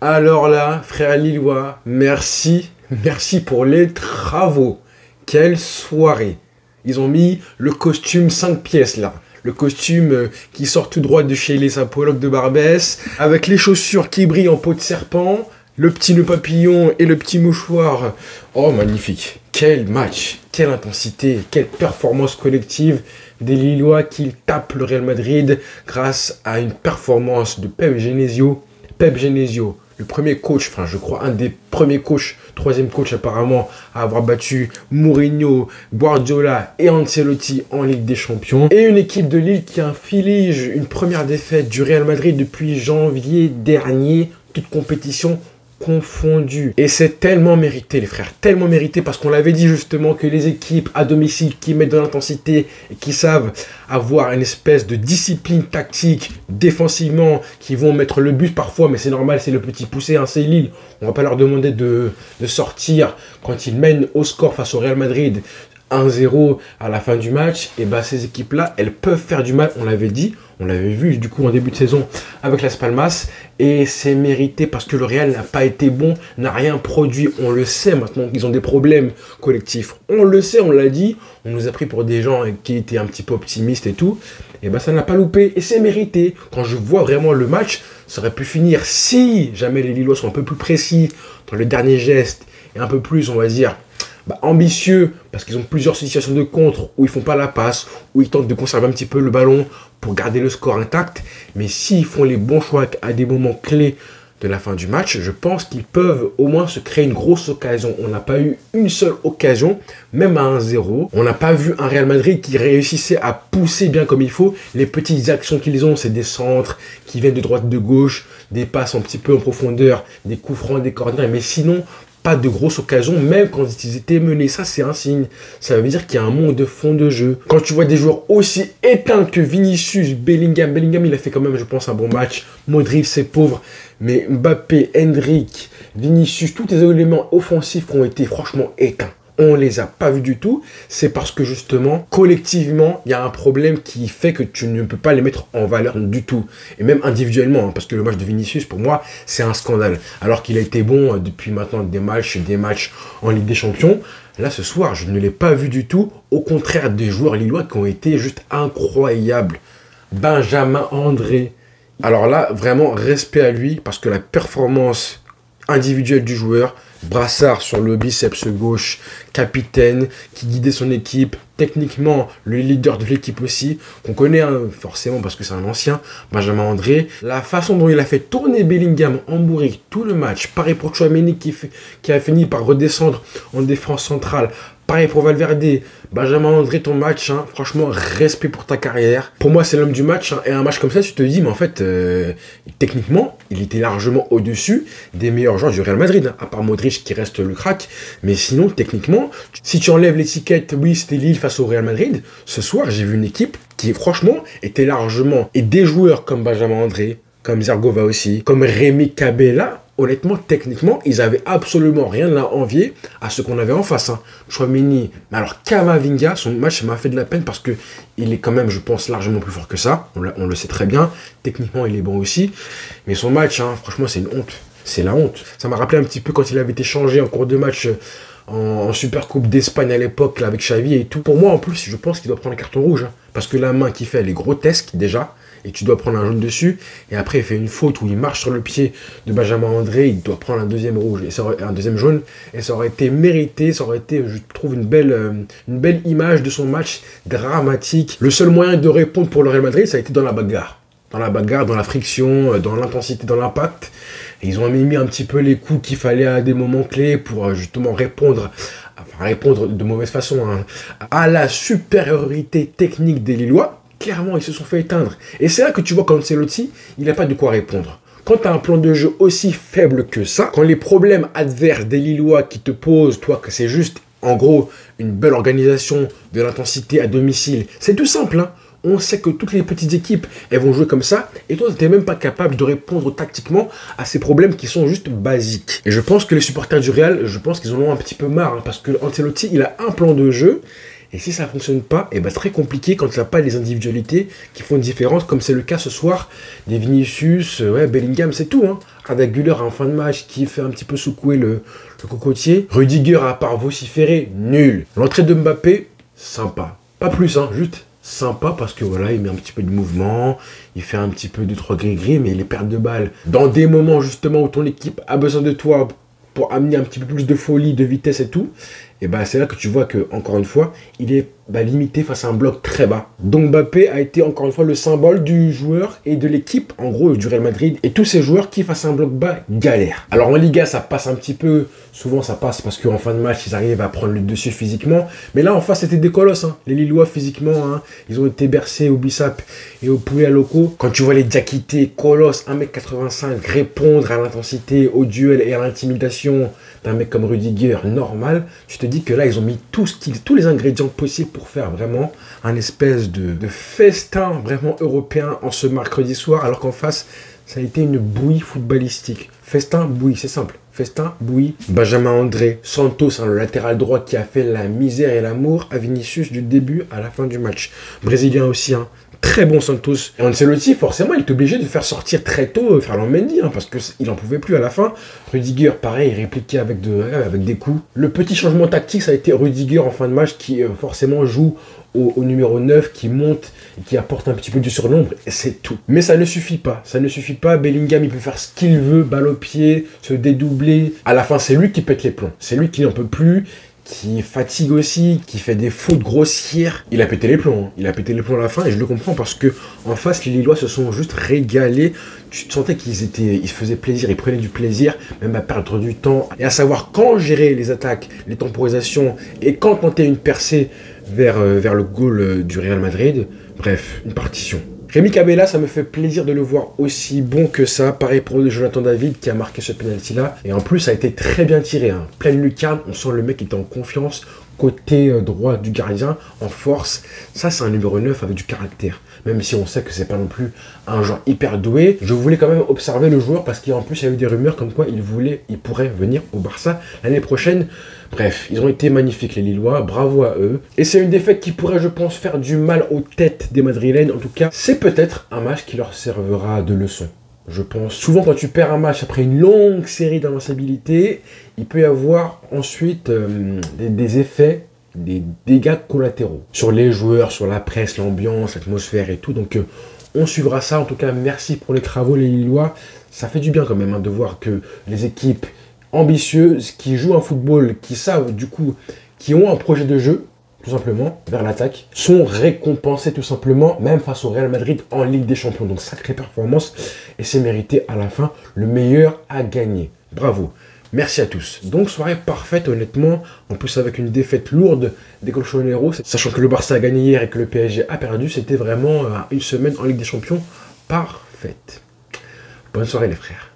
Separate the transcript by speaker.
Speaker 1: Alors là, frère Lillois, merci, merci pour les travaux. Quelle soirée. Ils ont mis le costume 5 pièces là. Le costume qui sort tout droit de chez les sapologues de Barbès, avec les chaussures qui brillent en peau de serpent, le petit nœud papillon et le petit mouchoir. Oh, magnifique. Quel match, quelle intensité, quelle performance collective des Lillois qui tapent le Real Madrid grâce à une performance de Pep Genesio. Pep Genesio, le premier coach, enfin je crois un des premiers coachs, troisième coach apparemment, à avoir battu Mourinho, Guardiola et Ancelotti en Ligue des Champions. Et une équipe de Lille qui inflige une première défaite du Real Madrid depuis janvier dernier, toute compétition confondue. Et c'est tellement mérité les frères, tellement mérité parce qu'on l'avait dit justement que les équipes à domicile qui mettent de l'intensité et qui savent avoir une espèce de discipline tactique défensivement, qui vont mettre le but parfois, mais c'est normal, c'est le petit poussé, hein, c'est Lille. On va pas leur demander de sortir quand ils mènent au score face au Real Madrid 1-0 à la fin du match. Et bah ces équipes-là, elles peuvent faire du mal, on l'avait dit. On l'avait vu du coup en début de saison avec Las Palmas. Et c'est mérité parce que le Real n'a pas été bon, n'a rien produit. On le sait maintenant qu'ils ont des problèmes collectifs. On le sait, on l'a dit. On nous a pris pour des gens qui étaient un petit peu optimistes et tout. Et ben ça n'a pas loupé et c'est mérité. Quand je vois vraiment le match, ça aurait pu finir si jamais les Lillois sont un peu plus précis dans le dernier geste et un peu plus, on va dire, ambitieux, parce qu'ils ont plusieurs situations de contre où ils font pas la passe, où ils tentent de conserver un petit peu le ballon pour garder le score intact. Mais s'ils font les bons choix à des moments clés de la fin du match, je pense qu'ils peuvent au moins se créer une grosse occasion. On n'a pas eu une seule occasion, même à 1-0. On n'a pas vu un Real Madrid qui réussissait à pousser bien comme il faut. Les petites actions qu'ils ont, c'est des centres qui viennent de droite, de gauche, des passes un petit peu en profondeur, des coups francs, des corners. Mais sinon, pas de grosses occasions, même quand ils étaient menés. Ça, c'est un signe. Ça veut dire qu'il y a un manque de fond de jeu. Quand tu vois des joueurs aussi éteints que Vinicius, Bellingham, il a fait quand même, je pense, un bon match. Modric, c'est pauvre. Mais Mbappé, Endrick, Vinicius, tous les éléments offensifs qui ont été franchement éteints. On les a pas vus du tout. C'est parce que justement, collectivement, il y a un problème qui fait que tu ne peux pas les mettre en valeur du tout. Et même individuellement, hein, parce que le match de Vinicius, pour moi, c'est un scandale. Alors qu'il a été bon depuis maintenant des matchs en Ligue des Champions. Là, ce soir, je ne l'ai pas vu du tout. Au contraire des joueurs lillois qui ont été juste incroyables. Benjamin André. Alors là, vraiment, respect à lui, parce que la performance individuelle du joueur, brassard sur le biceps gauche, capitaine, qui guidait son équipe, techniquement le leader de l'équipe aussi, qu'on connaît hein, forcément parce que c'est un ancien, Benjamin André. La façon dont il a fait tourner Bellingham en bourrique tout le match, pareil pour Tchouaméni qui a fini par redescendre en défense centrale, pareil pour Valverde. Benjamin André, ton match, hein, franchement, respect pour ta carrière. Pour moi, c'est l'homme du match. Hein, et un match comme ça, tu te dis, mais en fait, techniquement, il était largement au-dessus des meilleurs joueurs du Real Madrid. Hein, à part Modric qui reste le crack. Mais sinon, techniquement, si tu enlèves l'étiquette, oui, c'était Lille face au Real Madrid, ce soir, j'ai vu une équipe qui, franchement, était largement... Et des joueurs comme Benjamin André, comme Zergova aussi, comme Rémi Cabella... Honnêtement, techniquement, ils avaient absolument rien à envier à ce qu'on avait en face. Hein. Tchouaméni, mais alors Camavinga, son match m'a fait de la peine parce que il est quand même, je pense, largement plus fort que ça. On le sait très bien. Techniquement, il est bon aussi. Mais son match, hein, franchement, c'est une honte. C'est la honte. Ça m'a rappelé un petit peu quand il avait été changé en cours de match en Super Coupe d'Espagne à l'époque avec Xavi et tout. Pour moi, en plus, je pense qu'il doit prendre un carton rouge. Hein, parce que la main qu'il fait, elle est grotesque déjà. Et tu dois prendre un jaune dessus. Et après, il fait une faute où il marche sur le pied de Benjamin André. Il doit prendre un deuxième rouge, et un deuxième jaune. Et ça aurait été mérité. Ça aurait été, je trouve, une belle image de son match dramatique. Le seul moyen de répondre pour le Real Madrid, ça a été dans la bagarre. Dans la bagarre, dans la friction, dans l'intensité, dans l'impact. Et ils ont mis un petit peu les coups qu'il fallait à des moments clés pour justement répondre de mauvaise façon hein, à la supériorité technique des Lillois. Clairement, ils se sont fait éteindre. Et c'est là que tu vois qu'Ancelotti, il n'a pas de quoi répondre. Quand tu as un plan de jeu aussi faible que ça, quand les problèmes adverses des Lillois qui te posent, toi, que c'est juste, en gros, une belle organisation de l'intensité à domicile, c'est tout simple, hein. On sait que toutes les petites équipes, elles vont jouer comme ça. Et toi, tu n'es même pas capable de répondre tactiquement à ces problèmes qui sont juste basiques. Et je pense que les supporters du Real, je pense qu'ils en ont un petit peu marre. Hein, parce que Ancelotti, il a un plan de jeu. Et si ça ne fonctionne pas, et ben très compliqué quand tu n'as pas les individualités qui font une différence, comme c'est le cas ce soir des Vinicius, Bellingham, c'est tout. Hein. Arda Güler en fin de match qui fait un petit peu secouer le cocotier. Rudiger, à part vociférer, nul. L'entrée de Mbappé, sympa. Pas plus, hein, juste sympa parce que voilà, il met un petit peu de mouvement, il fait un petit peu de 3 gris-gris, mais les pertes de balles, dans des moments justement où ton équipe a besoin de toi pour amener un petit peu plus de folie, de vitesse et tout, et ben c'est là que tu vois que, encore une fois, il est limité face à un bloc très bas. Donc Mbappé a été encore une fois le symbole du joueur et de l'équipe, en gros du Real Madrid, et tous ces joueurs qui face à un bloc bas galèrent. Alors en Liga ça passe un petit peu, souvent ça passe parce qu'en fin de match ils arrivent à prendre le dessus physiquement, mais là en face c'était des colosses, hein. Les Lillois physiquement, hein, ils ont été bercés au Bissap et au Poulet à locaux. Quand tu vois les Diakité, colosses, 1m85, répondre à l'intensité, au duel et à l'intimidation d'un mec comme Rudiger normal, tu te dis que là ils ont mis tous les ingrédients possibles pour faire vraiment un espèce de festin vraiment européen en ce mercredi soir, alors qu'en face, ça a été une bouillie footballistique. Festin, bouillie, c'est simple. Festin, bouillie. Benjamin André, Santos, hein, le latéral droit qui a fait la misère et l'amour à Vinicius du début à la fin du match. Brésilien aussi, hein. Très bon Santos. Et Ancelotti, forcément, il est obligé de faire sortir très tôt Ferland Mendy, hein, parce qu'il n'en pouvait plus à la fin. Rudiger, pareil, répliqué avec des coups. Le petit changement tactique, ça a été Rudiger en fin de match qui forcément joue au numéro 9, qui monte et qui apporte un petit peu du surnombre, et c'est tout. Mais ça ne suffit pas. Ça ne suffit pas. Bellingham, il peut faire ce qu'il veut, balle au pied, se dédoubler. À la fin, c'est lui qui pète les plombs. C'est lui qui n'en peut plus, qui fatigue aussi, qui fait des fautes grossières. Il a pété les plombs, hein. Il a pété les plombs à la fin et je le comprends parce que en face, les Lillois se sont juste régalés. Tu sentais qu'ils se faisaient plaisir, ils prenaient du plaisir, même à perdre du temps et à savoir quand gérer les attaques, les temporisations et quand tenter une percée vers le goal du Real Madrid. Bref, une partition. Rémi Cabella, ça me fait plaisir de le voir aussi bon que ça. Pareil pour Jonathan David qui a marqué ce penalty-là. Et en plus, ça a été très bien tiré, hein. Pleine lucarne, on sent le mec qui était en confiance. Côté droit du gardien, en force. Ça, c'est un numéro 9 avec du caractère. Même si on sait que c'est pas non plus un joueur hyper doué. Je voulais quand même observer le joueur parce qu'en plus, il y a eu des rumeurs comme quoi il pourrait venir au Barça l'année prochaine. Bref, ils ont été magnifiques les Lillois, bravo à eux. Et c'est une défaite qui pourrait, je pense, faire du mal aux têtes des Madrilènes. En tout cas, c'est peut-être un match qui leur servera de leçon. Je pense. Souvent, quand tu perds un match après une longue série d'invincibilité, il peut y avoir ensuite des effets, des dégâts collatéraux sur les joueurs, sur la presse, l'ambiance, l'atmosphère et tout. Donc, on suivra ça. En tout cas, merci pour les travaux, les Lillois. Ça fait du bien quand même hein, de voir que les équipes ambitieuses, qui jouent un football, qui savent du coup, qui ont un projet de jeu, tout simplement, vers l'attaque, sont récompensés tout simplement, même face au Real Madrid en Ligue des Champions. Donc sacrée performance, et c'est mérité à la fin, le meilleur à gagner. Bravo, merci à tous. Donc soirée parfaite honnêtement, en plus avec une défaite lourde des Colchoneros, sachant que le Barça a gagné hier et que le PSG a perdu, c'était vraiment une semaine en Ligue des Champions parfaite. Bonne soirée les frères.